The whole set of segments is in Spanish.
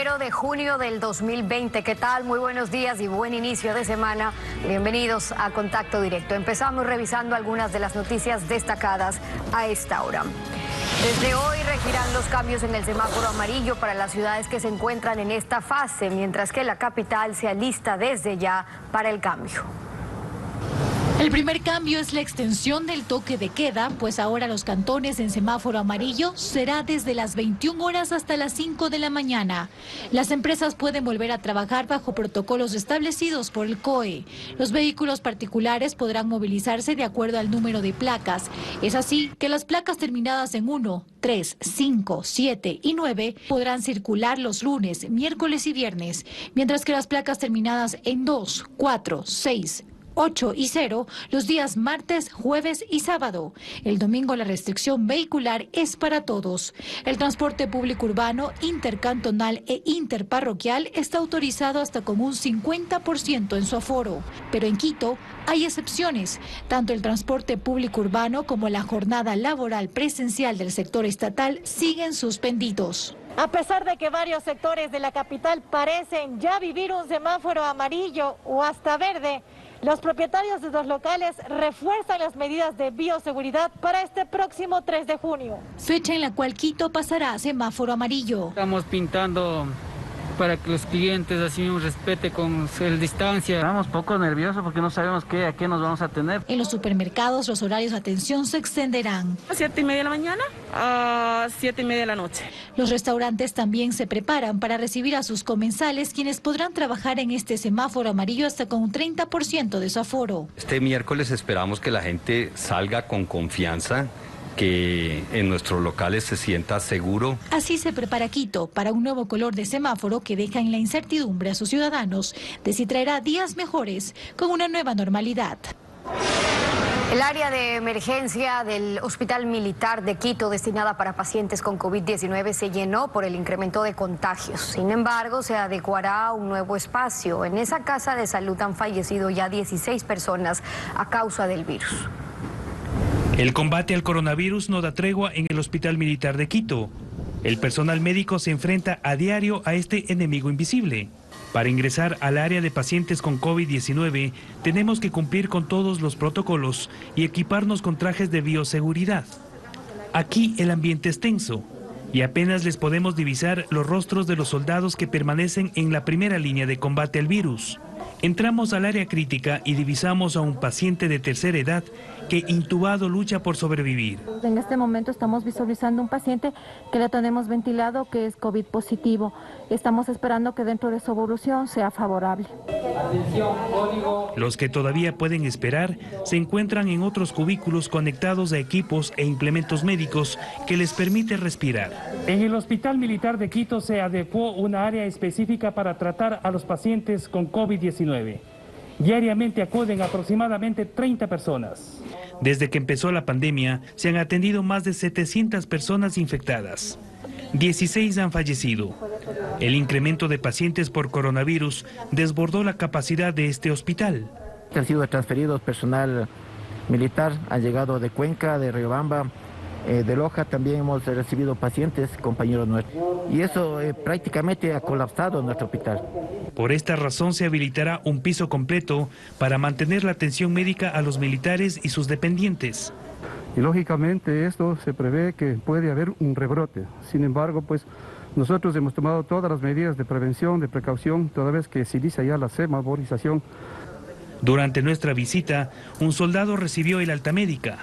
1 de junio del 2020. ¿Qué tal? Muy buenos días y buen inicio de semana. Bienvenidos a Contacto Directo. Empezamos revisando algunas de las noticias destacadas a esta hora. Desde hoy regirán los cambios en el semáforo amarillo para las ciudades que se encuentran en esta fase, mientras que la capital se alista desde ya para el cambio. El primer cambio es la extensión del toque de queda, pues ahora los cantones en semáforo amarillo será desde las 21 horas hasta las 5 de la mañana. Las empresas pueden volver a trabajar bajo protocolos establecidos por el COE. Los vehículos particulares podrán movilizarse de acuerdo al número de placas. Es así que las placas terminadas en 1, 3, 5, 7 y 9 podrán circular los lunes, miércoles y viernes, mientras que las placas terminadas en 2, 4, 6, 8 y 0 los días martes, jueves y sábado. El domingo la restricción vehicular es para todos. El transporte público urbano, intercantonal e interparroquial está autorizado hasta con un 50% en su aforo. Pero en Quito hay excepciones. Tanto el transporte público urbano como la jornada laboral presencial del sector estatal siguen suspendidos. A pesar de que varios sectores de la capital parecen ya vivir un semáforo amarillo o hasta verde, los propietarios de los locales refuerzan las medidas de bioseguridad para este próximo 3 de junio. Fecha en la cual Quito pasará a semáforo amarillo. Estamos pintando para que los clientes así mismo respeten con el distancia. Estamos poco nerviosos porque no sabemos a qué nos vamos a tener. En los supermercados los horarios de atención se extenderán. A 7:30 de la mañana a 7:30 de la noche. Los restaurantes también se preparan para recibir a sus comensales, quienes podrán trabajar en este semáforo amarillo hasta con un 30% de su aforo. Este miércoles esperamos que la gente salga con confianza, que en nuestros locales se sienta seguro. Así se prepara Quito para un nuevo color de semáforo que deja en la incertidumbre a sus ciudadanos de si traerá días mejores con una nueva normalidad. El área de emergencia del Hospital Militar de Quito, destinada para pacientes con COVID-19, se llenó por el incremento de contagios. Sin embargo, se adecuará a un nuevo espacio. En esa casa de salud han fallecido ya 16 personas a causa del virus. El combate al coronavirus no da tregua en el Hospital Militar de Quito. El personal médico se enfrenta a diario a este enemigo invisible. Para ingresar al área de pacientes con COVID-19, tenemos que cumplir con todos los protocolos y equiparnos con trajes de bioseguridad. Aquí el ambiente es tenso y apenas les podemos divisar los rostros de los soldados que permanecen en la primera línea de combate al virus. Entramos al área crítica y divisamos a un paciente de tercera edad que intubado lucha por sobrevivir. En este momento estamos visualizando un paciente que le tenemos ventilado, que es COVID positivo. Estamos esperando que dentro de su evolución sea favorable. Los que todavía pueden esperar se encuentran en otros cubículos conectados a equipos e implementos médicos que les permite respirar. En el Hospital Militar de Quito se adecuó una área específica para tratar a los pacientes con COVID-19. Diariamente acuden aproximadamente 30 personas. Desde que empezó la pandemia, se han atendido más de 700 personas infectadas. 16 han fallecido. El incremento de pacientes por coronavirus desbordó la capacidad de este hospital. Han sido transferidos personal militar, han llegado de Cuenca, de Riobamba, de Loja. También hemos recibido pacientes, compañeros nuestros. Y eso prácticamente ha colapsado nuestro hospital. Por esta razón se habilitará un piso completo para mantener la atención médica a los militares y sus dependientes. Y lógicamente esto se prevé que puede haber un rebrote. Sin embargo, pues nosotros hemos tomado todas las medidas de prevención, de precaución, toda vez que se inicia ya la semaforización. Durante nuestra visita, un soldado recibió el alta médica.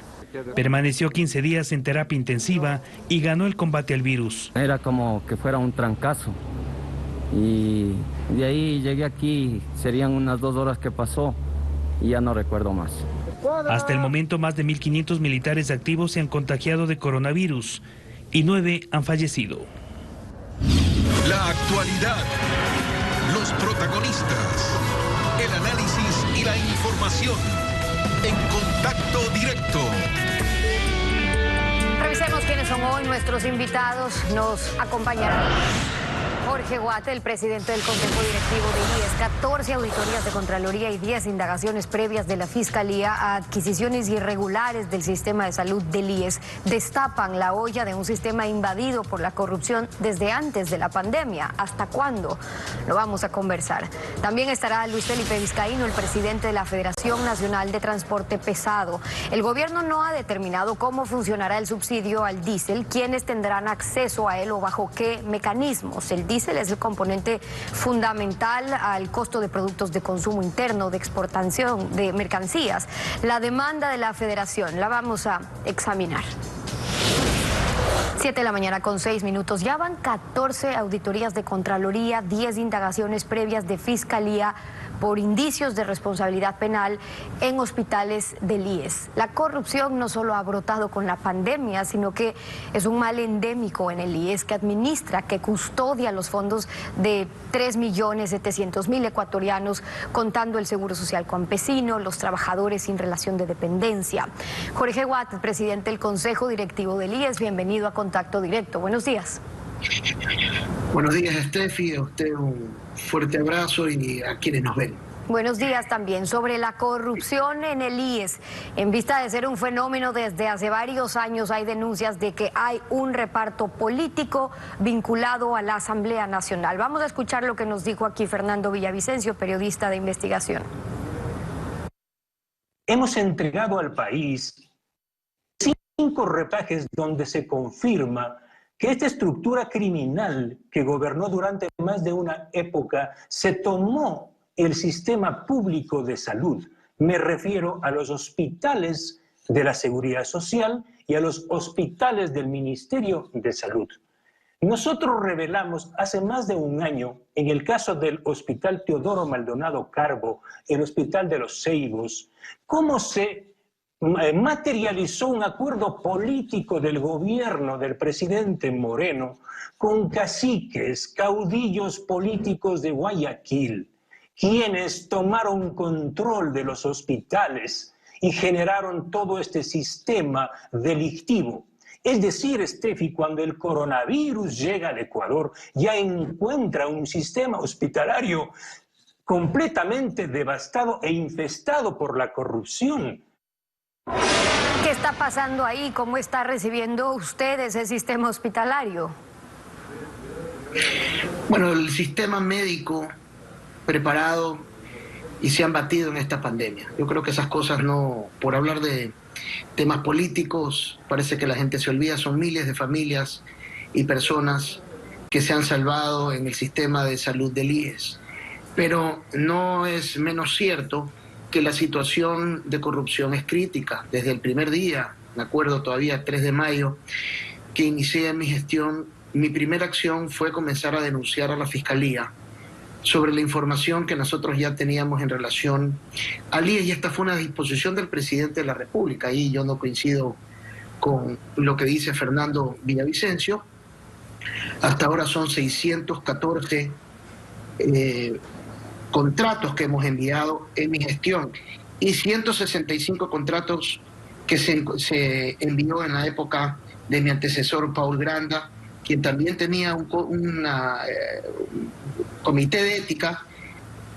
Permaneció 15 días en terapia intensiva y ganó el combate al virus. Era como que fuera un trancazo. Y de ahí llegué aquí, serían unas 2 horas que pasó y ya no recuerdo más. Hasta el momento, más de 1.500 militares activos se han contagiado de coronavirus y 9 han fallecido. La actualidad, los protagonistas, el análisis y la información en Contacto Directo. Revisemos quiénes son hoy nuestros invitados. Nos acompañarán Jorge Watt, el presidente del Consejo Directivo del IES, 14 auditorías de Contraloría y 10 indagaciones previas de la Fiscalía a adquisiciones irregulares del sistema de salud del IES destapan la olla de un sistema invadido por la corrupción desde antes de la pandemia. ¿Hasta cuándo? Lo vamos a conversar. También estará Luis Felipe Vizcaíno, el presidente de la Federación Nacional de Transporte Pesado. El gobierno no ha determinado cómo funcionará el subsidio al diésel, quiénes tendrán acceso a él o bajo qué mecanismos. El diésel es el componente fundamental al costo de productos de consumo interno, de exportación de mercancías. La demanda de la Federación la vamos a examinar. 7 de la mañana con 6 minutos. Ya van 14 auditorías de Contraloría, 10 indagaciones previas de Fiscalía por indicios de responsabilidad penal en hospitales del IES. La corrupción no solo ha brotado con la pandemia, sino que es un mal endémico en el IES que administra, que custodia los fondos de 3.700.000 ecuatorianos, contando el Seguro Social Campesino, los trabajadores sin relación de dependencia. Jorge Watt, presidente del Consejo Directivo del IES, bienvenido a Contacto Directo. Buenos días. Buenos días, Steffi, a usted un fuerte abrazo y a quienes nos ven. Buenos días también. Sobre la corrupción en el IES, en vista de ser un fenómeno desde hace varios años, hay denuncias de que hay un reparto político vinculado a la Asamblea Nacional. Vamos a escuchar lo que nos dijo aquí Fernando Villavicencio, periodista de investigación. Hemos entregado al país 5 reportajes donde se confirma que esta estructura criminal que gobernó durante más de una época se tomó el sistema público de salud. Me refiero a los hospitales de la Seguridad Social y a los hospitales del Ministerio de Salud. Nosotros revelamos hace más de un año, en el caso del Hospital Teodoro Maldonado Carbo, el Hospital de los Ceibos, cómo se materializó un acuerdo político del gobierno del presidente Moreno con caciques, caudillos políticos de Guayaquil, quienes tomaron control de los hospitales y generaron todo este sistema delictivo. Es decir, Steffi, cuando el coronavirus llega al Ecuador, ya encuentra un sistema hospitalario completamente devastado e infestado por la corrupción. ¿Qué está pasando ahí? ¿Cómo está recibiendo usted ese sistema hospitalario? Bueno, el sistema médico preparado y se han batido en esta pandemia. Yo creo que esas cosas no, por hablar de temas políticos, parece que la gente se olvida, son miles de familias y personas que se han salvado en el sistema de salud del IES. Pero no es menos cierto que la situación de corrupción es crítica. Desde el primer día, me acuerdo todavía, 3 de mayo, que inicié mi gestión, mi primera acción fue comenzar a denunciar a la Fiscalía sobre la información que nosotros ya teníamos en relación al IES, y esta fue una disposición del presidente de la República. Ahí yo no coincido con lo que dice Fernando Villavicencio. Hasta ahora son 614 contratos que hemos enviado en mi gestión y 165 contratos que se envió en la época de mi antecesor Paul Granda, quien también tenía un comité de ética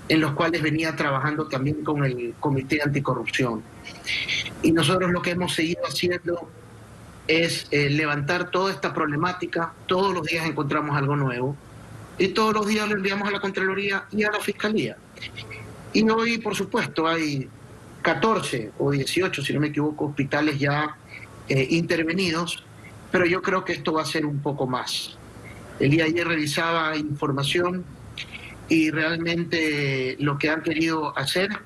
en los cuales venía trabajando también con el Comité Anticorrupción. Y nosotros lo que hemos seguido haciendo es levantar toda esta problemática. Todos los días encontramos algo nuevo y todos los días lo enviamos a la Contraloría y a la Fiscalía. Y hoy, por supuesto, hay 14 o 18, si no me equivoco, hospitales ya intervenidos, pero yo creo que esto va a ser un poco más. El día de ayer revisaba información y realmente lo que han querido hacer,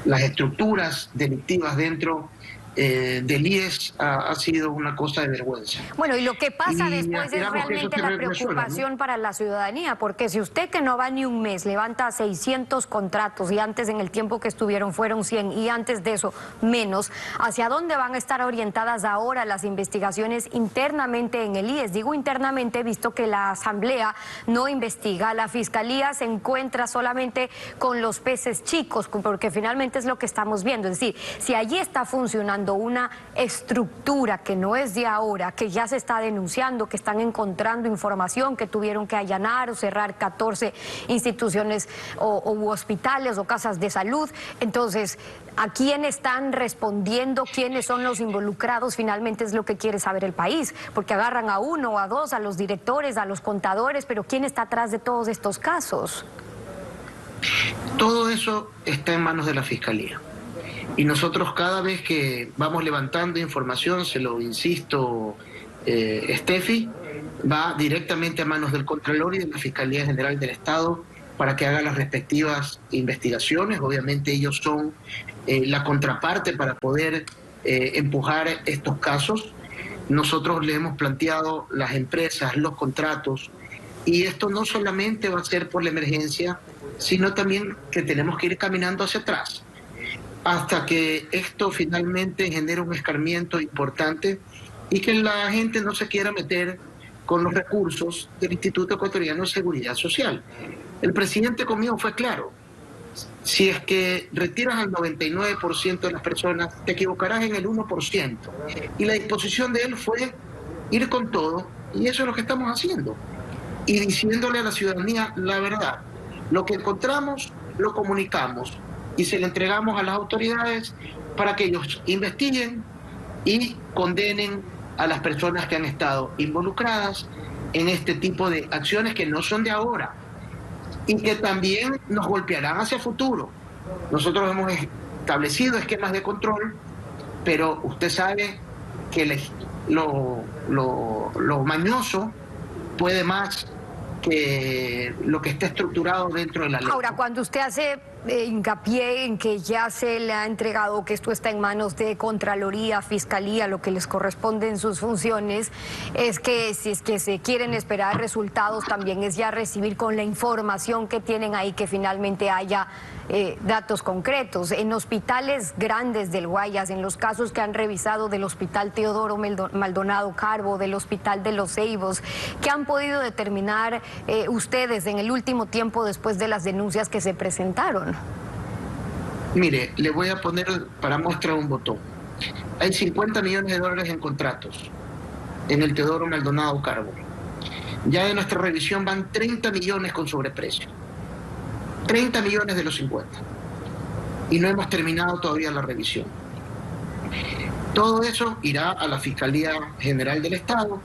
las estructuras delictivas dentro del IES ha sido una cosa de vergüenza. Bueno, y lo que pasa después es realmente la preocupación, ¿no?, para la ciudadanía, porque si usted, que no va ni un mes, levanta 600 contratos y antes, en el tiempo que estuvieron, fueron 100 y antes de eso menos, ¿hacia dónde van a estar orientadas ahora las investigaciones internamente en el IES? Digo internamente, visto que la Asamblea no investiga, la Fiscalía se encuentra solamente con los peces chicos, porque finalmente es lo que estamos viendo. Es decir, si allí está funcionando cuando una estructura que no es de ahora, que ya se está denunciando, que están encontrando información, que tuvieron que allanar o cerrar 14 instituciones u hospitales o casas de salud? Entonces, ¿a quién están respondiendo? ¿Quiénes son los involucrados? Finalmente es lo que quiere saber el país, porque agarran a uno o a dos, a los directores, a los contadores, pero ¿quién está atrás de todos estos casos? Todo eso está en manos de la Fiscalía. Y nosotros cada vez que vamos levantando información, se lo insisto, Steffi, va directamente a manos del Contralor y de la Fiscalía General del Estado para que haga las respectivas investigaciones. Obviamente ellos son la contraparte para poder empujar estos casos. Nosotros le hemos planteado las empresas, los contratos, y esto no solamente va a ser por la emergencia, sino también que tenemos que ir caminando hacia atrás, hasta que esto finalmente genere un escarmiento importante y que la gente no se quiera meter con los recursos del Instituto Ecuatoriano de Seguridad Social. El presidente conmigo fue claro: si es que retiras al 99% de las personas, te equivocarás en el 1%. Y la disposición de él fue ir con todo, y eso es lo que estamos haciendo. Y diciéndole a la ciudadanía la verdad. Lo que encontramos, lo comunicamos y se le entregamos a las autoridades para que ellos investiguen y condenen a las personas que han estado involucradas en este tipo de acciones que no son de ahora y que también nos golpearán hacia futuro. Nosotros hemos establecido esquemas de control, pero usted sabe que lo mañoso puede más que lo que está estructurado dentro de la ley. Ahora, cuando usted hace hincapié en que ya se le ha entregado, que esto está en manos de Contraloría, Fiscalía, lo que les corresponde en sus funciones, es que si es que se quieren esperar resultados, también es ya recibir con la información que tienen ahí que finalmente haya datos concretos. En hospitales grandes del Guayas, en los casos que han revisado del Hospital Teodoro Maldonado Carbo, del Hospital de Los Ceibos, ¿qué han podido determinar ustedes en el último tiempo después de las denuncias que se presentaron? Mire, le voy a poner para muestra un botón. Hay $50 millones en contratos en el Teodoro Maldonado Carbo. Ya de nuestra revisión van 30 millones con sobreprecio. 30 millones de los 50. Y no hemos terminado todavía la revisión. Todo eso irá a la Fiscalía General del Estado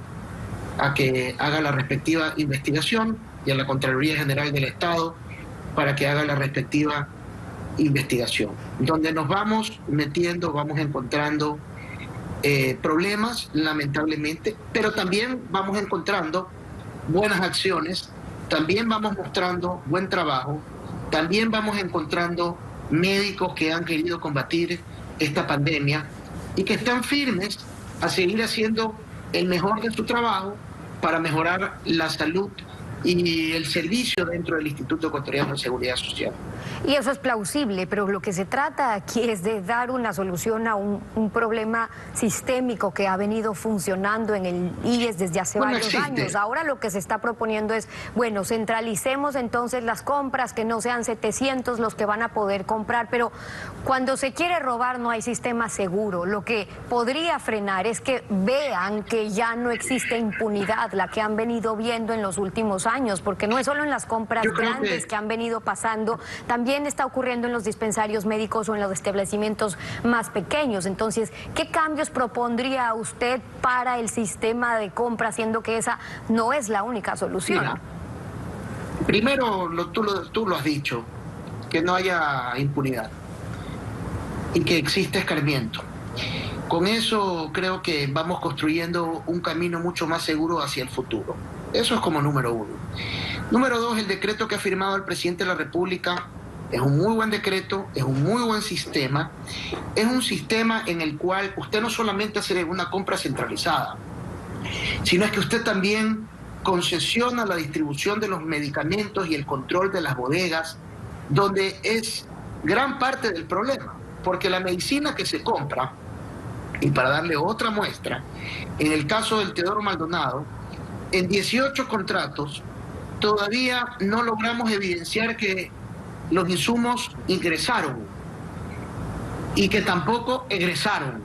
a que haga la respectiva investigación y a la Contraloría General del Estado para que haga la respectiva investigación. Donde nos vamos metiendo, vamos encontrando problemas, lamentablemente, pero también vamos encontrando buenas acciones, también vamos mostrando buen trabajo, también vamos encontrando médicos que han querido combatir esta pandemia y que están firmes a seguir haciendo el mejor de su trabajo para mejorar la salud y el servicio dentro del Instituto Ecuatoriano de Seguridad Social. Y eso es plausible, pero lo que se trata aquí es de dar una solución a un problema sistémico que ha venido funcionando en el IES desde hace varios años. Ahora lo que se está proponiendo es, bueno, centralicemos entonces las compras, que no sean 700 los que van a poder comprar, pero cuando se quiere robar no hay sistema seguro. Lo que podría frenar es que vean que ya no existe impunidad, la que han venido viendo en los últimos años, porque no es solo en las compras grandes que han venido pasando, también está ocurriendo en los dispensarios médicos o en los establecimientos más pequeños. Entonces, ¿qué cambios propondría usted para el sistema de compra, siendo que esa no es la única solución? Mira, primero, tú lo has dicho, que no haya impunidad y que exista escarmiento. Con eso creo que vamos construyendo un camino mucho más seguro hacia el futuro. Eso es como número uno. Número dos, el decreto que ha firmado el presidente de la República es un muy buen decreto, es un muy buen sistema. Es un sistema en el cual usted no solamente hace una compra centralizada, sino es que usted también concesiona la distribución de los medicamentos y el control de las bodegas, donde es gran parte del problema, porque la medicina que se compra, y para darle otra muestra, en el caso del Teodoro Maldonado, en 18 contratos todavía no logramos evidenciar que los insumos ingresaron y que tampoco egresaron.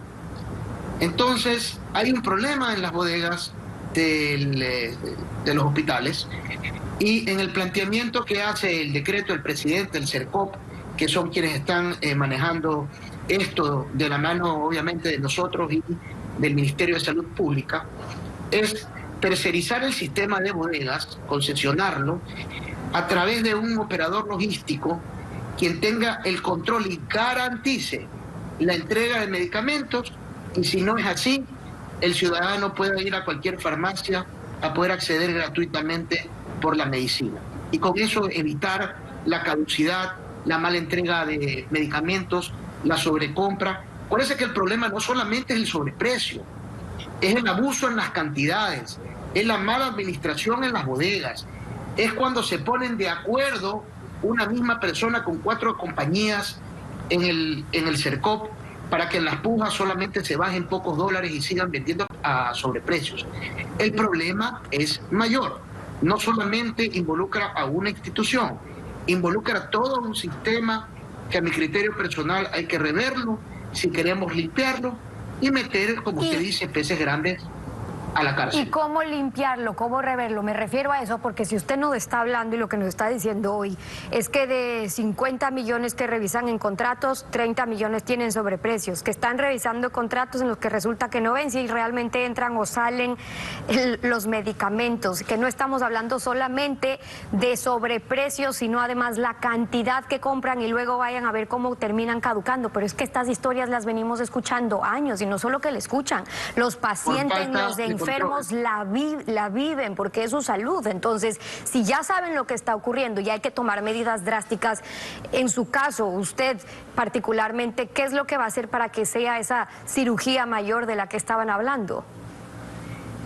Entonces, hay un problema en las bodegas de los hospitales, y en el planteamiento que hace el decreto del presidente, el CERCOP, que son quienes están manejando esto de la mano, obviamente, de nosotros y del Ministerio de Salud Pública, es tercerizar el sistema de bodegas, concesionarlo, a través de un operador logístico quien tenga el control y garantice la entrega de medicamentos, y si no es así, el ciudadano pueda ir a cualquier farmacia a poder acceder gratuitamente por la medicina. Y con eso evitar la caducidad, la mala entrega de medicamentos, la sobrecompra. Acuérdense que el problema no solamente es el sobreprecio, es el abuso en las cantidades, es la mala administración en las bodegas, es cuando se ponen de acuerdo una misma persona con 4 compañías en el CERCOP para que en las pujas solamente se bajen pocos dólares y sigan vendiendo a sobreprecios. El problema es mayor, no solamente involucra a una institución, involucra todo un sistema que a mi criterio personal hay que reverlo si queremos limpiarlo y meter, como usted dice, peces grandes a la cárcel. ¿Y cómo limpiarlo? ¿Cómo reverlo? Me refiero a eso porque si usted nos está hablando y lo que nos está diciendo hoy es que de 50 millones que revisan en contratos, 30 millones tienen sobreprecios, que están revisando contratos en los que resulta que no ven si realmente entran o salen los medicamentos, que no estamos hablando solamente de sobreprecios, sino además la cantidad que compran y luego vayan a ver cómo terminan caducando. Pero es que estas historias las venimos escuchando años y no solo que la escuchan, los pacientes, los enfermos la viven porque es su salud. Entonces, si ya saben lo que está ocurriendo y hay que tomar medidas drásticas, en su caso, usted particularmente, ¿qué es lo que va a hacer para que sea esa cirugía mayor de la que estaban hablando?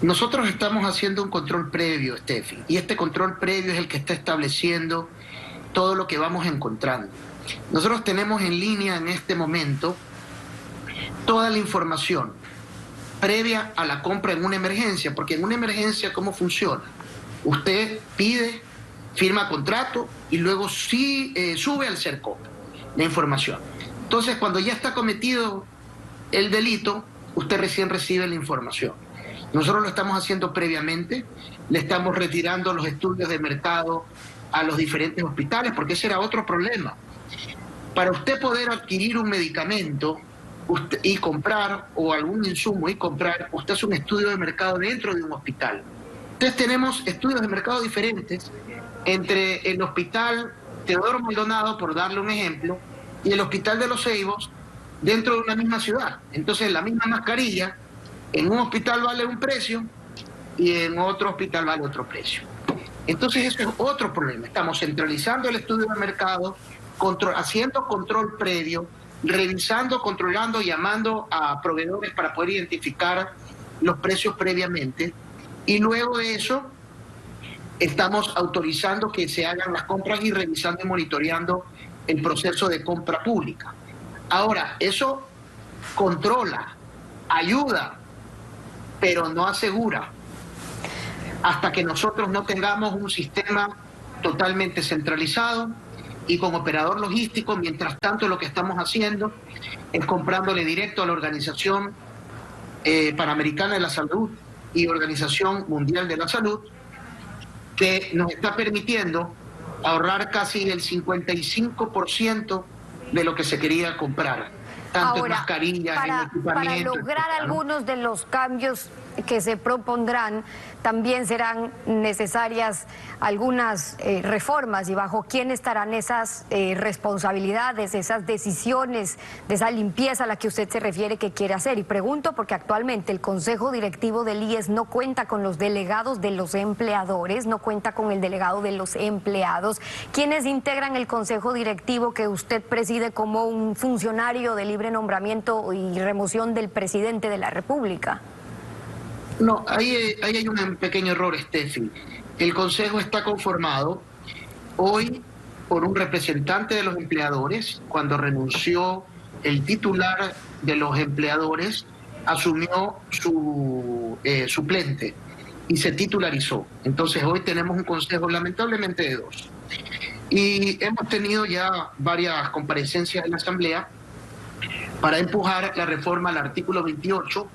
Nosotros estamos haciendo un control previo, Steffi, y este control previo es el que está estableciendo todo lo que vamos encontrando. Nosotros tenemos en línea en este momento toda la información previa a la compra en una emergencia, porque en una emergencia, ¿cómo funciona? Usted pide, firma contrato y luego sí sube al CERCOP la información. Entonces, cuando ya está cometido el delito, usted recién recibe la información. Nosotros lo estamos haciendo previamente, le estamos retirando los estudios de mercado a los diferentes hospitales, porque ese era otro problema. Para usted poder adquirir un medicamento y comprar, o algún insumo y comprar, usted hace un estudio de mercado dentro de un hospital. Entonces tenemos estudios de mercado diferentes entre el hospital Teodoro Maldonado, por darle un ejemplo, y el hospital de Los Ceibos, dentro de una misma ciudad. Entonces la misma mascarilla en un hospital vale un precio y en otro hospital vale otro precio. Entonces eso es otro problema. Estamos centralizando el estudio de mercado, haciendo control previo, revisando, controlando, llamando a proveedores para poder identificar los precios previamente, y luego de eso estamos autorizando que se hagan las compras y revisando y monitoreando el proceso de compra pública. Ahora, eso controla, ayuda, pero no asegura hasta que nosotros no tengamos un sistema totalmente centralizado y con operador logístico. Mientras tanto, lo que estamos haciendo es comprándole directo a la Organización Panamericana de la Salud y Organización Mundial de la Salud, que nos está permitiendo ahorrar casi el 55% de lo que se quería comprar, tanto en mascarillas, en equipamiento. Para lograr algunos de los cambios que se propondrán, también serán necesarias algunas reformas, y bajo quién estarán esas responsabilidades, esas decisiones, de esa limpieza a la que usted se refiere que quiere hacer. Y pregunto porque actualmente el Consejo Directivo del IES no cuenta con los delegados de los empleadores, no cuenta con el delegado de los empleados. ¿Quiénes integran el Consejo Directivo que usted preside como un funcionario de libre nombramiento y remoción del presidente de la República? No, ahí hay un pequeño error, Steffi. El Consejo está conformado hoy por un representante de los empleadores. Cuando renunció el titular de los empleadores, asumió su suplente y se titularizó. Entonces hoy tenemos un Consejo lamentablemente de 2. Y hemos tenido ya varias comparecencias en la Asamblea para empujar la reforma al artículo 28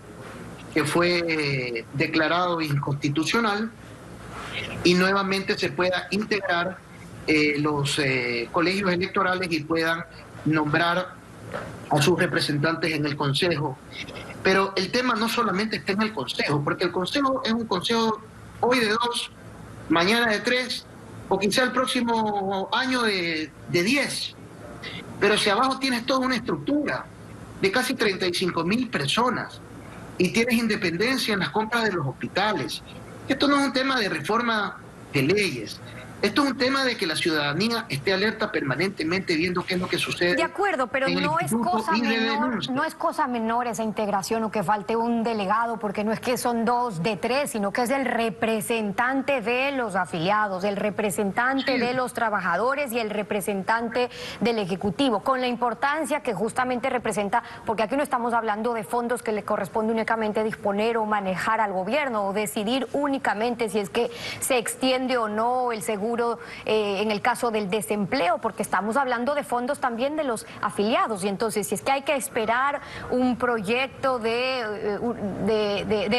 que fue declarado inconstitucional y nuevamente se pueda integrar los colegios electorales y puedan nombrar a sus representantes en el Consejo. Pero el tema no solamente está en el Consejo, porque el Consejo es un Consejo hoy de 2, mañana de 3, o quizá el próximo año de 10. Pero si abajo tienes toda una estructura de casi 35.000 personas y tienes independencia en las compras de los hospitales, esto no es un tema de reforma de leyes. Esto es un tema de que la ciudadanía esté alerta permanentemente viendo qué es lo que sucede. De acuerdo, pero no es cosa menor esa integración o que falte un delegado, porque no es que son 2 de 3, sino que es el representante de los afiliados, el representante de los trabajadores y el representante del Ejecutivo, con la importancia que justamente representa, porque aquí no estamos hablando de fondos que le corresponde únicamente disponer o manejar al gobierno o decidir únicamente si es que se extiende o no el seguro en el caso del desempleo, porque estamos hablando de fondos también de los afiliados. Y entonces, si es que hay que esperar un proyecto de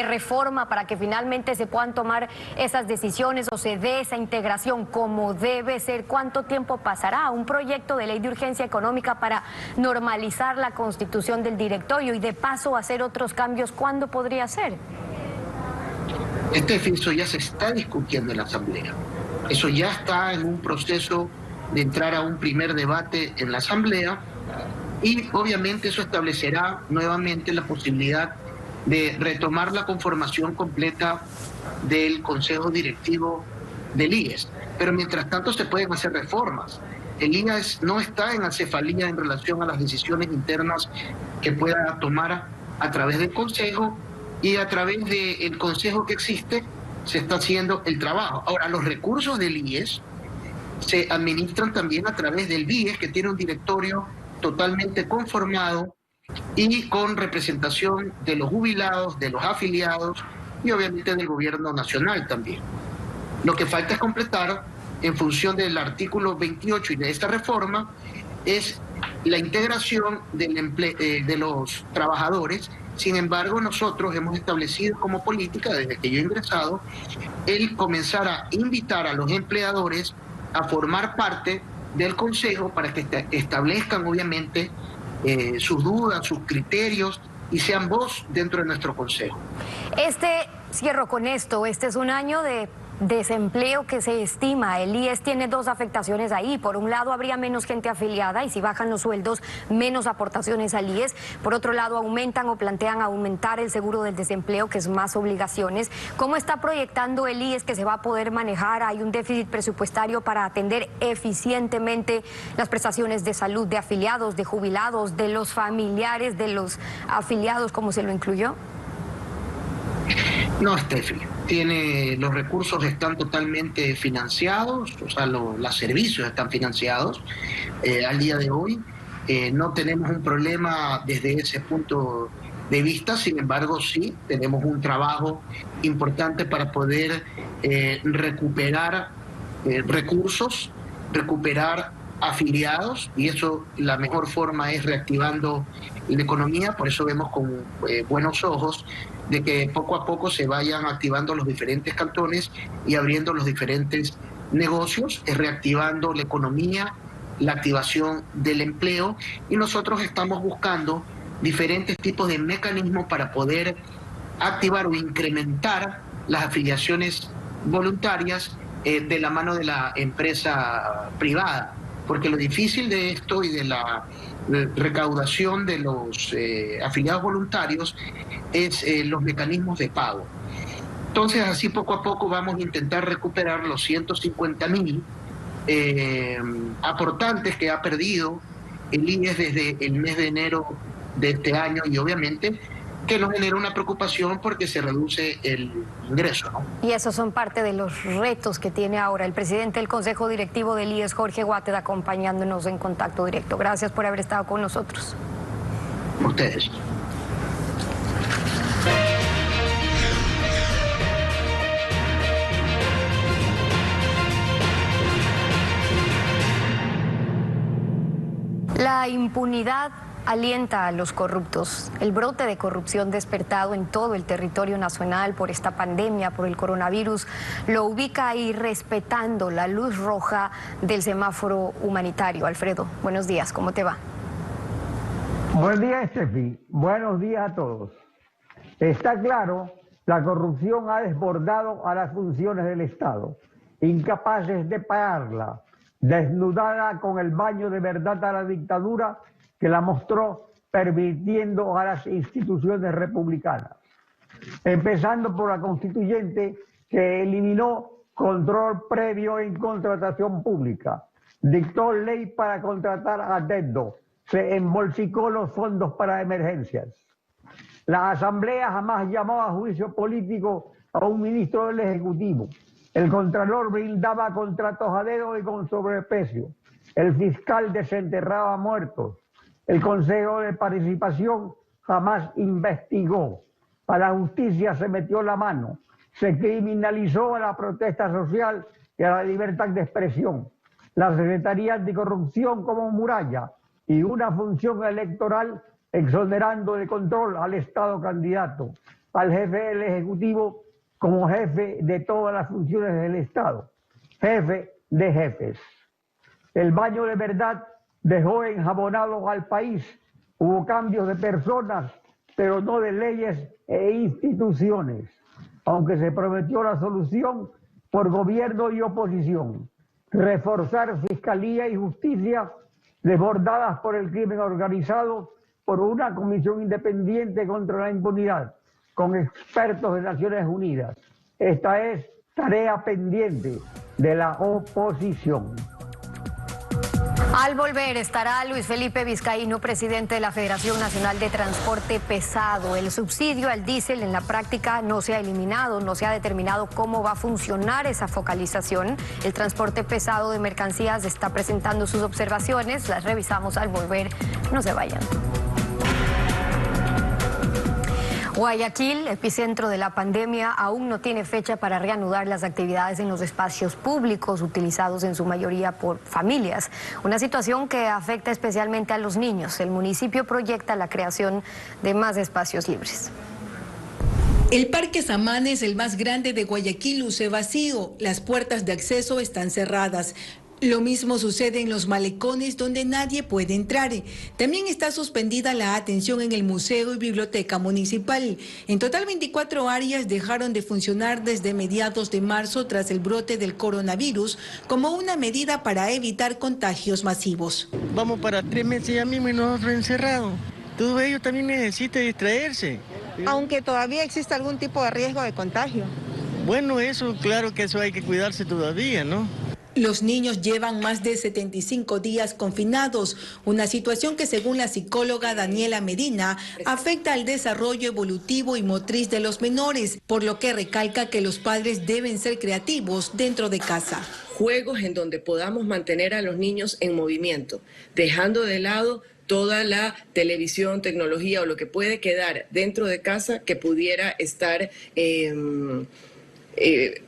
reforma para que finalmente se puedan tomar esas decisiones o se dé esa integración como debe ser, ¿cuánto tiempo pasará? Un proyecto de ley de urgencia económica para normalizar la constitución del directorio y de paso hacer otros cambios, ¿cuándo podría ser? Este oficio ya se está discutiendo en la Asamblea. Eso ya está en un proceso de entrar a un primer debate en la Asamblea y obviamente eso establecerá nuevamente la posibilidad de retomar la conformación completa del Consejo Directivo del IES. Pero mientras tanto se pueden hacer reformas. El IES no está en acefalía en relación a las decisiones internas que pueda tomar a través del Consejo y a través del Consejo que existe se está haciendo el trabajo. Ahora, los recursos del IES se administran también a través del BIES, que tiene un directorio totalmente conformado y con representación de los jubilados, de los afiliados y obviamente del gobierno nacional también. Lo que falta es completar, en función del artículo 28 y de esta reforma, es la integración de los trabajadores. Sin embargo, nosotros hemos establecido como política, desde que yo he ingresado, el comenzar a invitar a los empleadores a formar parte del Consejo para que establezcan, obviamente, sus dudas, sus criterios y sean voz dentro de nuestro Consejo. Cierro con esto, este es un año de desempleo que se estima. El IES tiene 2 afectaciones ahí. Por un lado, habría menos gente afiliada y si bajan los sueldos, menos aportaciones al IES. Por otro lado, aumentan o plantean aumentar el seguro del desempleo, que es más obligaciones. ¿Cómo está proyectando el IES que se va a poder manejar? ¿Hay un déficit presupuestario para atender eficientemente las prestaciones de salud de afiliados, de jubilados, de los familiares de los afiliados, como se lo incluyó? No, Steffi, los recursos están totalmente financiados, o sea, los servicios están financiados al día de hoy. No tenemos un problema desde ese punto de vista, sin embargo, sí tenemos un trabajo importante para poder recuperar recursos, recuperar afiliados, y eso la mejor forma es reactivando la economía. Por eso vemos con buenos ojos de que poco a poco se vayan activando los diferentes cantones y abriendo los diferentes negocios, reactivando la economía, la activación del empleo, y nosotros estamos buscando diferentes tipos de mecanismos para poder activar o incrementar las afiliaciones voluntarias de la mano de la empresa privada, porque lo difícil de esto y de la recaudación de los afiliados voluntarios es los mecanismos de pago. Entonces, así poco a poco vamos a intentar recuperar los 150.000 aportantes que ha perdido el IES desde el mes de enero de este año, y obviamente que nos genera una preocupación porque se reduce el ingreso, ¿no? Y esos son parte de los retos que tiene ahora el presidente del Consejo Directivo del IES, Jorge Guateda, acompañándonos en Contacto Directo. Gracias por haber estado con nosotros. Ustedes. La impunidad alienta a los corruptos. El brote de corrupción despertado en todo el territorio nacional por esta pandemia, por el coronavirus, lo ubica ahí respetando la luz roja del semáforo humanitario. Alfredo, buenos días, ¿cómo te va? Buen día, Estefi. Buenos días a todos. Está claro, la corrupción ha desbordado a las funciones del Estado, incapaces de pagarla, desnudada con el baño de verdad a la dictadura que la mostró pervirtiendo a las instituciones republicanas. Empezando por la constituyente que eliminó control previo en contratación pública, dictó ley para contratar a dedo, se embolsicó los fondos para emergencias. La Asamblea jamás llamó a juicio político a un ministro del Ejecutivo. El Contralor brindaba contratos a dedo y con sobreprecio. El fiscal desenterraba muertos. El Consejo de Participación jamás investigó. A la justicia se metió la mano. Se criminalizó a la protesta social y a la libertad de expresión. La Secretaría Anticorrupción como muralla y una función electoral exonerando de control al Estado candidato, al jefe del Ejecutivo como jefe de todas las funciones del Estado, jefe de jefes. El baño de verdad dejó enjabonado al país. Hubo cambios de personas, pero no de leyes e instituciones, aunque se prometió la solución por gobierno y oposición. Reforzar fiscalía y justicia desbordadas por el crimen organizado, por una comisión independiente contra la impunidad, con expertos de Naciones Unidas. Esta es tarea pendiente de la oposición. Al volver estará Luis Felipe Vizcaíno, presidente de la Federación Nacional de Transporte Pesado. El subsidio al diésel en la práctica no se ha eliminado, no se ha determinado cómo va a funcionar esa focalización. El transporte pesado de mercancías está presentando sus observaciones, las revisamos al volver, no se vayan. Guayaquil, epicentro de la pandemia, aún no tiene fecha para reanudar las actividades en los espacios públicos utilizados en su mayoría por familias. Una situación que afecta especialmente a los niños. El municipio proyecta la creación de más espacios libres. El Parque Samanes, el más grande de Guayaquil, luce vacío. Las puertas de acceso están cerradas. Lo mismo sucede en los malecones donde nadie puede entrar. También está suspendida la atención en el museo y biblioteca municipal. En total 24 áreas dejaron de funcionar desde mediados de marzo tras el brote del coronavirus como una medida para evitar contagios masivos. Vamos para 3 meses ya mismo y nosotros encerrados. Todo ello también necesita distraerse. Aunque todavía existe algún tipo de riesgo de contagio. Bueno, eso, claro que eso hay que cuidarse todavía, ¿no? Los niños llevan más de 75 días confinados, una situación que según la psicóloga Daniela Medina afecta al desarrollo evolutivo y motriz de los menores, por lo que recalca que los padres deben ser creativos dentro de casa. Juegos en donde podamos mantener a los niños en movimiento, dejando de lado toda la televisión, tecnología o lo que puede quedar dentro de casa que pudiera estar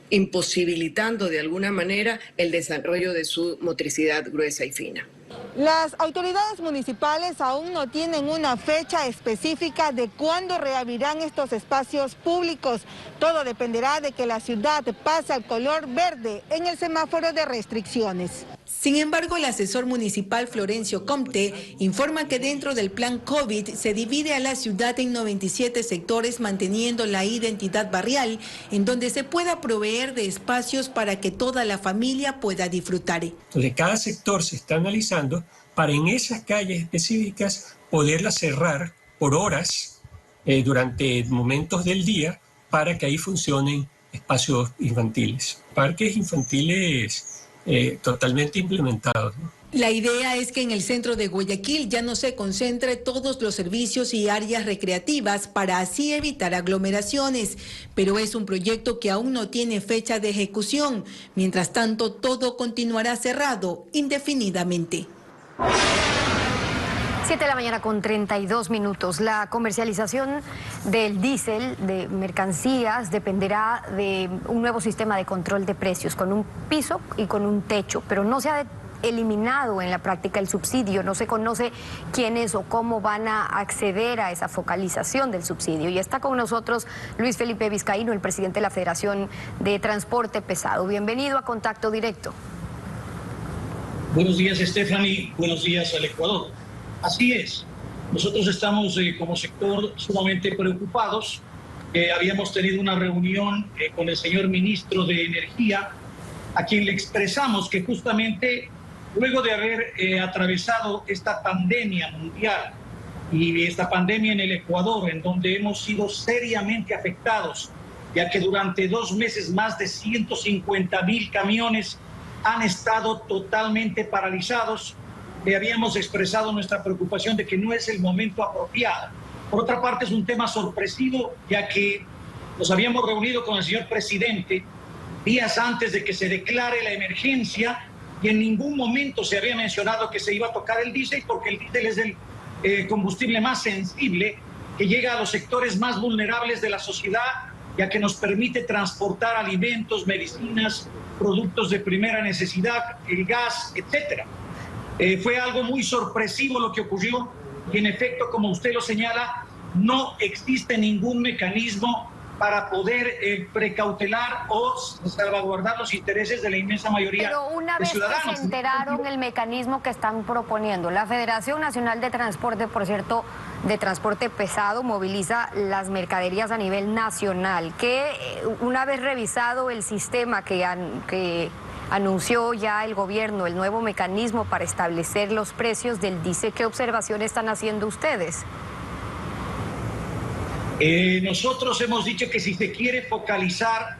imposibilitando de alguna manera el desarrollo de su motricidad gruesa y fina. Las autoridades municipales aún no tienen una fecha específica de cuándo reabrirán estos espacios públicos. Todo dependerá de que la ciudad pase al color verde en el semáforo de restricciones. Sin embargo, el asesor municipal Florencio Comte informa que dentro del plan COVID se divide a la ciudad en 97 sectores manteniendo la identidad barrial, en donde se pueda proveer de espacios para que toda la familia pueda disfrutar. Entonces, cada sector se está analizando para en esas calles específicas poderlas cerrar por horas durante momentos del día para que ahí funcionen espacios infantiles, parques infantiles totalmente implementados, ¿no? La idea es que en el centro de Guayaquil ya no se concentre todos los servicios y áreas recreativas para así evitar aglomeraciones, pero es un proyecto que aún no tiene fecha de ejecución. Mientras tanto, todo continuará cerrado indefinidamente. 7 de la mañana con 32 minutos. La comercialización del diésel de mercancías dependerá de un nuevo sistema de control de precios con un piso y con un techo, pero no se ha eliminado en la práctica el subsidio. No se conoce quiénes o cómo van a acceder a esa focalización del subsidio. Y está con nosotros Luis Felipe Vizcaíno, el presidente de la Federación de Transporte Pesado. Bienvenido a Contacto Directo. Buenos días, Stephanie. Buenos días al Ecuador. Así es. Nosotros estamos como sector sumamente preocupados. Habíamos tenido una reunión con el señor ministro de Energía, a quien le expresamos que justamente luego de haber atravesado esta pandemia mundial y esta pandemia en el Ecuador, en donde hemos sido seriamente afectados, ya que durante 2 meses más de 150.000 camiones han estado totalmente paralizados, le habíamos expresado nuestra preocupación de que no es el momento apropiado. Por otra parte, es un tema sorpresivo, ya que nos habíamos reunido con el señor presidente días antes de que se declare la emergencia y en ningún momento se había mencionado que se iba a tocar el diésel, porque el diésel es el combustible más sensible que llega a los sectores más vulnerables de la sociedad, ya que nos permite transportar alimentos, medicinas, productos de primera necesidad, el gas, etcétera. Fue algo muy sorpresivo lo que ocurrió y en efecto, como usted lo señala, no existe ningún mecanismo para poder precautelar o salvaguardar los intereses de la inmensa mayoría de ciudadanos. Pero una vez que se enteraron el mecanismo que están proponiendo, la Federación Nacional de Transporte, por cierto, de Transporte Pesado, moviliza las mercaderías a nivel nacional, que una vez revisado el sistema que anunció ya el gobierno, el nuevo mecanismo para establecer los precios del diésel, ¿qué observación están haciendo ustedes? Nosotros hemos dicho que si se quiere focalizar,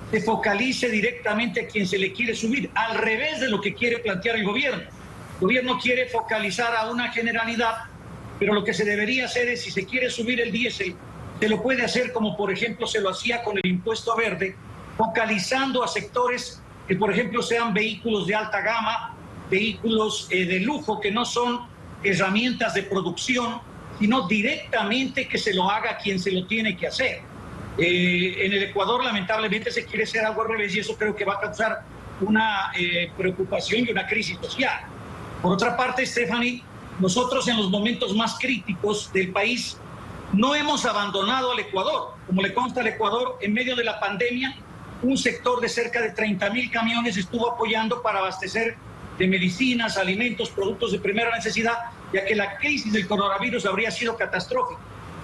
se focalice directamente a quien se le quiere subir, al revés de lo que quiere plantear el gobierno. El gobierno quiere focalizar a una generalidad, pero lo que se debería hacer es, si se quiere subir el diésel, se lo puede hacer como por ejemplo se lo hacía con el impuesto verde, focalizando a sectores que por ejemplo sean vehículos de alta gama, vehículos de lujo, que no son herramientas de producción, sino directamente que se lo haga quien se lo tiene que hacer. En el Ecuador lamentablemente se quiere hacer algo al revés y eso creo que va a causar una preocupación y una crisis social. Por otra parte, Stephanie, nosotros en los momentos más críticos del país no hemos abandonado al Ecuador. Como le consta al Ecuador, en medio de la pandemia, un sector de cerca de 30.000 camiones estuvo apoyando para abastecer de medicinas, alimentos, productos de primera necesidad, ya que la crisis del coronavirus habría sido catastrófica.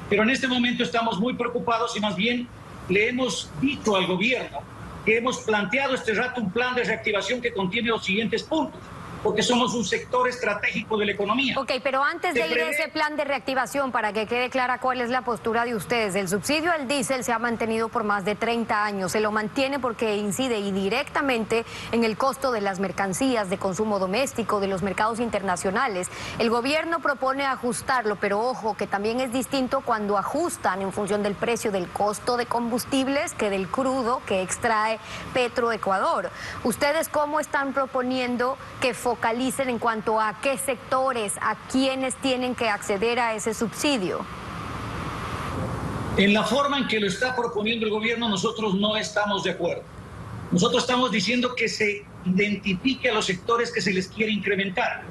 Pero en este momento estamos muy preocupados y más bien le hemos dicho al gobierno que hemos planteado este rato un plan de reactivación que contiene los siguientes puntos, porque somos un sector estratégico de la economía. Ok, pero antes de ir a ese plan de reactivación, para que quede clara cuál es la postura de ustedes, el subsidio al diésel se ha mantenido por más de 30 años, se lo mantiene porque incide directamente en el costo de las mercancías de consumo doméstico, de los mercados internacionales. El gobierno propone ajustarlo, pero ojo, que también es distinto cuando ajustan en función del precio del costo de combustibles que del crudo que extrae Petroecuador. ¿Ustedes cómo están proponiendo que focalicen en cuanto a qué sectores, a quiénes tienen que acceder a ese subsidio? En la forma en que lo está proponiendo el gobierno, nosotros no estamos de acuerdo. Nosotros estamos diciendo que se identifique a los sectores que se les quiere incrementar,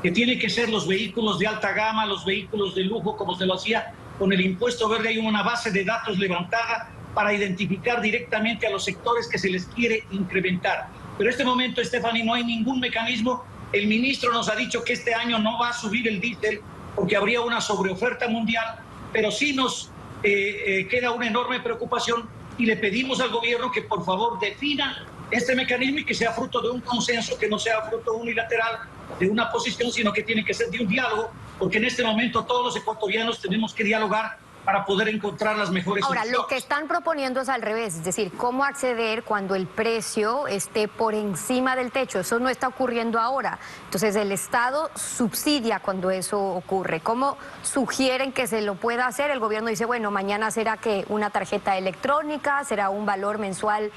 que tienen que ser los vehículos de alta gama, los vehículos de lujo, como se lo hacía con el impuesto verde. Hay una base de datos levantada para identificar directamente a los sectores que se les quiere incrementar. Pero en este momento, Stephanie, no hay ningún mecanismo. El ministro nos ha dicho que este año no va a subir el diésel porque habría una sobreoferta mundial, pero sí nos queda una enorme preocupación y le pedimos al gobierno que por favor defina este mecanismo y que sea fruto de un consenso, que no sea fruto unilateral de una posición, sino que tiene que ser de un diálogo, porque en este momento todos los ecuatorianos tenemos que dialogar para poder encontrar las mejores soluciones. Ahora, lo que están proponiendo es al revés, es decir, cómo acceder cuando el precio esté por encima del techo. Eso no está ocurriendo ahora. Entonces, el Estado subsidia cuando eso ocurre. ¿Cómo sugieren que se lo pueda hacer? El gobierno dice, bueno, mañana será que una tarjeta electrónica, será un valor mensual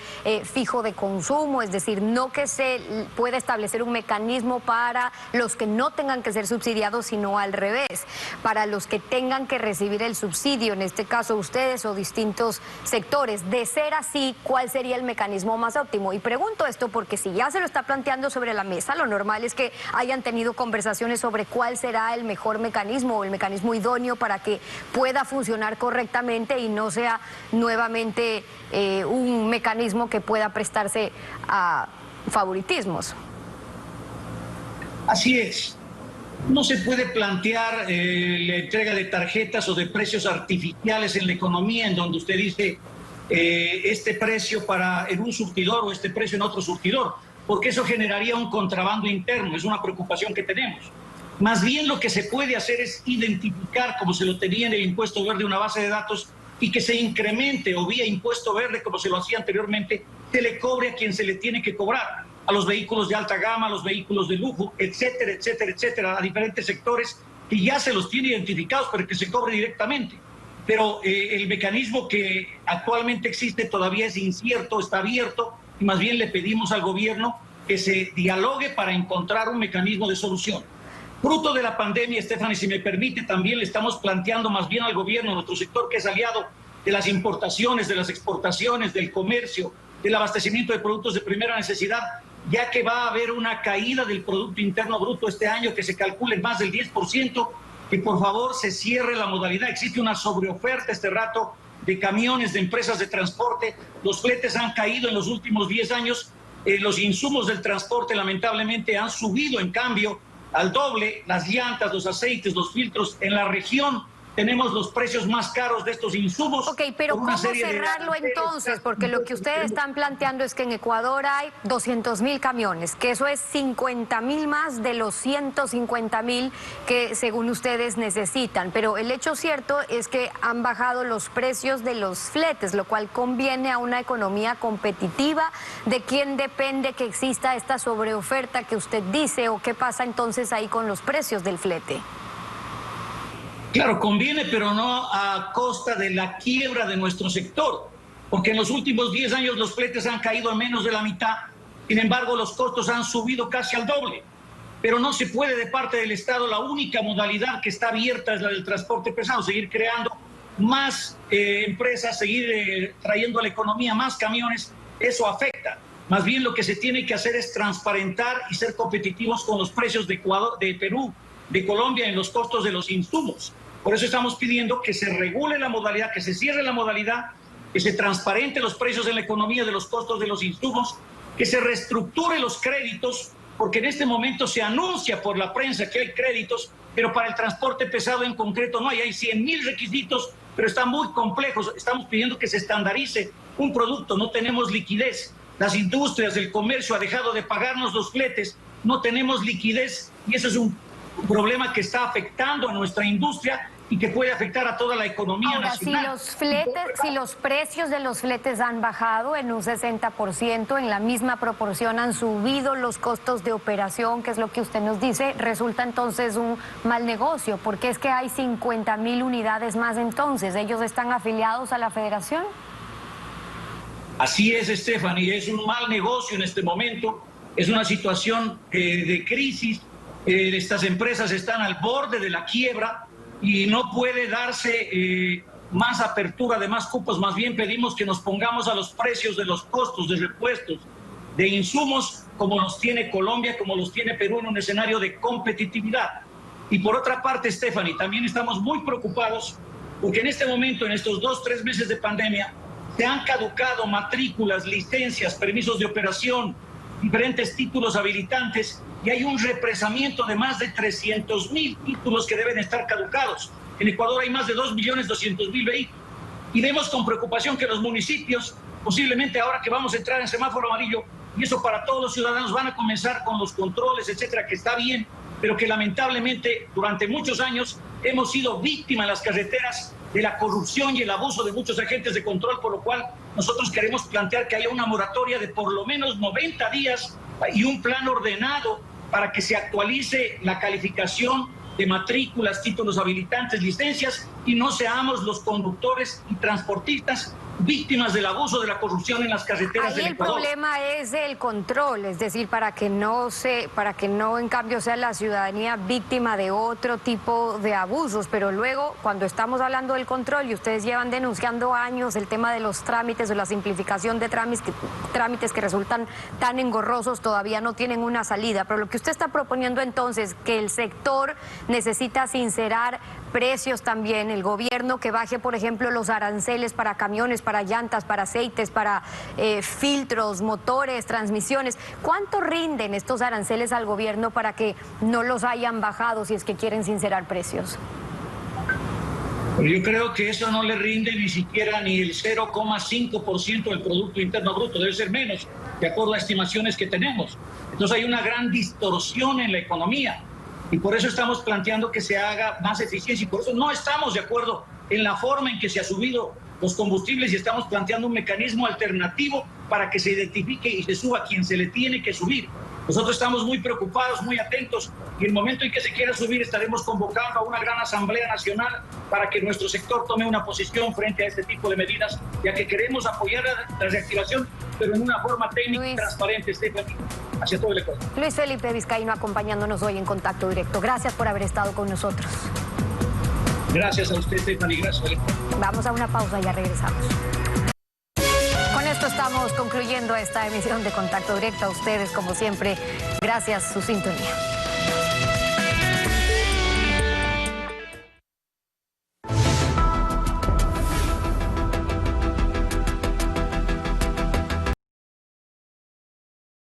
fijo de consumo, es decir, no que se pueda establecer un mecanismo para los que no tengan que ser subsidiados, sino al revés, para los que tengan que recibir el subsidio. subsidio, en este caso ustedes o distintos sectores. De ser así, ¿cuál sería el mecanismo más óptimo? Y pregunto esto porque si ya se lo está planteando sobre la mesa, lo normal es que hayan tenido conversaciones sobre cuál será el mejor mecanismo o el mecanismo idóneo para que pueda funcionar correctamente y no sea nuevamente un mecanismo que pueda prestarse a favoritismos. Así es. No se puede plantear la entrega de tarjetas o de precios artificiales en la economía, en donde usted dice este precio en un surtidor o este precio en otro surtidor, porque eso generaría un contrabando interno, es una preocupación que tenemos. Más bien lo que se puede hacer es identificar, como se lo tenía en el impuesto verde, una base de datos y que se incremente, o vía impuesto verde, como se lo hacía anteriormente, se le cobre a quien se le tiene que cobrar, a los vehículos de alta gama, a los vehículos de lujo, etcétera, etcétera, etcétera, a diferentes sectores que ya se los tiene identificados, pero que se cobre directamente. Pero el mecanismo que actualmente existe todavía es incierto, está abierto, y más bien le pedimos al gobierno que se dialogue para encontrar un mecanismo de solución. Fruto de la pandemia, Stephanie, si me permite, también le estamos planteando más bien al gobierno, nuestro sector que es aliado de las importaciones, de las exportaciones, del comercio, del abastecimiento de productos de primera necesidad, ya que va a haber una caída del Producto Interno Bruto este año que se calcule más del 10%, que por favor se cierre la modalidad. Existe una sobreoferta este rato de camiones, de empresas de transporte. Los fletes han caído en los últimos 10 años. Los insumos del transporte lamentablemente han subido en cambio al doble. Las llantas, los aceites, los filtros. En la región tenemos los precios más caros de estos insumos. Ok, pero ¿cómo cerrarlo entonces? Porque lo que ustedes están planteando es que en Ecuador hay 200.000 camiones, que eso es 50.000 más de los 150.000 que según ustedes necesitan. Pero el hecho cierto es que han bajado los precios de los fletes, lo cual conviene a una economía competitiva. ¿De quién depende que exista esta sobreoferta que usted dice? ¿O qué pasa entonces ahí con los precios del flete? Claro, conviene, pero no a costa de la quiebra de nuestro sector, porque en los últimos 10 años los fletes han caído a menos de la mitad, sin embargo los costos han subido casi al doble, pero no se puede de parte del Estado, la única modalidad que está abierta es la del transporte pesado, seguir creando más empresas, seguir trayendo a la economía más camiones, eso afecta. Más bien lo que se tiene que hacer es transparentar y ser competitivos con los precios de Ecuador, de Perú, de Colombia en los costos de los insumos. Por eso estamos pidiendo que se regule la modalidad, que se cierre la modalidad, que se transparente los precios en la economía de los costos de los insumos, que se reestructure los créditos, porque en este momento se anuncia por la prensa que hay créditos, pero para el transporte pesado en concreto no hay. Hay 100.000 requisitos, pero están muy complejos. Estamos pidiendo que se estandarice un producto, no tenemos liquidez. Las industrias, el comercio ha dejado de pagarnos los fletes, no tenemos liquidez y eso es un problema que está afectando a nuestra industria y que puede afectar a toda la economía nacional. Si los precios de los fletes han bajado en un 60%, en la misma proporción han subido los costos de operación, que es lo que usted nos dice, resulta entonces un mal negocio, porque es que hay 50.000 unidades más entonces. ¿Ellos están afiliados a la federación? Así es, Stephanie, es un mal negocio en este momento, es una situación de crisis. Estas empresas están al borde de la quiebra y no puede darse más apertura de más cupos. Más bien pedimos que nos pongamos a los precios de los costos de repuestos, de insumos, como los tiene Colombia, como los tiene Perú, en un escenario de competitividad. Y por otra parte, Stephanie, también estamos muy preocupados porque en este momento, en estos 2-3 meses de pandemia, se han caducado matrículas, licencias, permisos de operación, diferentes títulos habilitantes, y hay un represamiento de más de 300.000 títulos que deben estar caducados. En Ecuador hay más de 2.200.000 vehículos. Y vemos con preocupación que los municipios, posiblemente ahora que vamos a entrar en semáforo amarillo, y eso para todos los ciudadanos, van a comenzar con los controles, etcétera, que está bien, pero que lamentablemente durante muchos años hemos sido víctimas en las carreteras de la corrupción y el abuso de muchos agentes de control, por lo cual nosotros queremos plantear que haya una moratoria de por lo menos 90 días y un plan ordenado para que se actualice la calificación de matrículas, títulos habilitantes, licencias, y no seamos los conductores y transportistas víctimas del abuso de la corrupción en las carreteras del Ecuador. El problema es el control, es decir, para que no en cambio sea la ciudadanía víctima de otro tipo de abusos, pero luego cuando estamos hablando del control y ustedes llevan denunciando años el tema de los trámites o la simplificación de trámites que resultan tan engorrosos, todavía no tienen una salida, pero lo que usted está proponiendo entonces, que el sector necesita sincerar precios también, el gobierno que baje, por ejemplo, los aranceles para camiones, para llantas, para aceites, para filtros, motores, transmisiones. ¿Cuánto rinden estos aranceles al gobierno para que no los hayan bajado si es que quieren sincerar precios? Pero yo creo que eso no le rinde ni siquiera ni el 0,5% del Producto Interno Bruto, debe ser menos, de acuerdo a estimaciones que tenemos. Entonces hay una gran distorsión en la economía y por eso estamos planteando que se haga más eficiencia y por eso no estamos de acuerdo en la forma en que se ha subido los combustibles y estamos planteando un mecanismo alternativo para que se identifique y se suba a quien se le tiene que subir. Nosotros estamos muy preocupados, muy atentos y en el momento en que se quiera subir estaremos convocando a una gran asamblea nacional para que nuestro sector tome una posición frente a este tipo de medidas, ya que queremos apoyar la reactivación, pero en una forma técnica y transparente, Stephanie, hacia todo el Ecuador. Luis Felipe Vizcaíno acompañándonos hoy en Contacto Directo. Gracias por haber estado con nosotros. Gracias a usted, Stephanie, gracias. Vamos a una pausa y ya regresamos. Con esto estamos concluyendo esta emisión de Contacto Directo. A ustedes, como siempre, gracias su sintonía.